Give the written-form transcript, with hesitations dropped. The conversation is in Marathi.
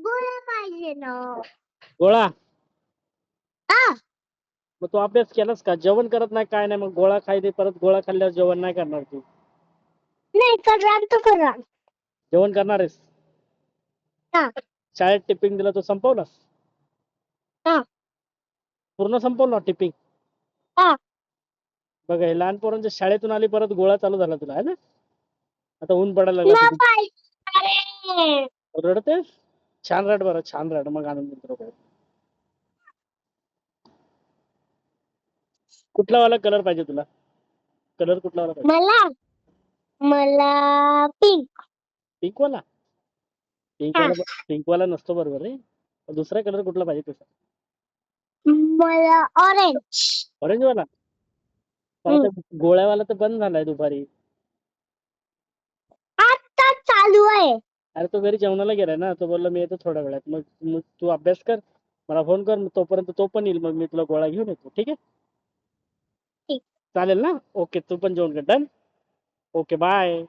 गोळा पाहिजे ना. गोळा हा. मग तू अभ्यास केलास का? जेवण करत नाही काय नाही, मग गोळा खायदे, परत गोळा खाल्ल्यावर जेवण नाही करणार तू? नाही करणार तर करणार. जेवण करणार आहेस? हा. शाळेत टिफिन दिला तो संपवलास? हा. पूर्ण संपवलं टिफिन? हा. बघा, हे लहान पोरांच्या शाळेतून आली परत गोळा चालू झाला तुला, है ना? आता ऊन पडायला लागला, नाही पाहिजे. रडतेस? छान रड बरं, छान रड, मग आनंद मित्र. कुठला वाला कलर पाहिजे तुला? कलर कुठला वाला पाहिजे? मला मला पिंक. पिंक वाला? पिंक वाला नसतो बरोबर रे. दुसरा कलर कुठला पाहिजे तुझा? मला ऑरेंज. ऑरेंज वाला? आता गोळ्यावाला तर बंद झालाय दुपारी. आता चालू आहे. अरे तो घरी जेवणाला गेलाय ना, तो बोलला मी येतो थोड्या वेळात. मग तू अभ्यास कर, मला फोन कर, तोपर्यंत तो पण येईल, मग मी तुला गोळा घेऊन येतो. ठीक आहे? ठीक. चालेल ना? ओके, तू पण जेवण कर. डन. Okay, bye.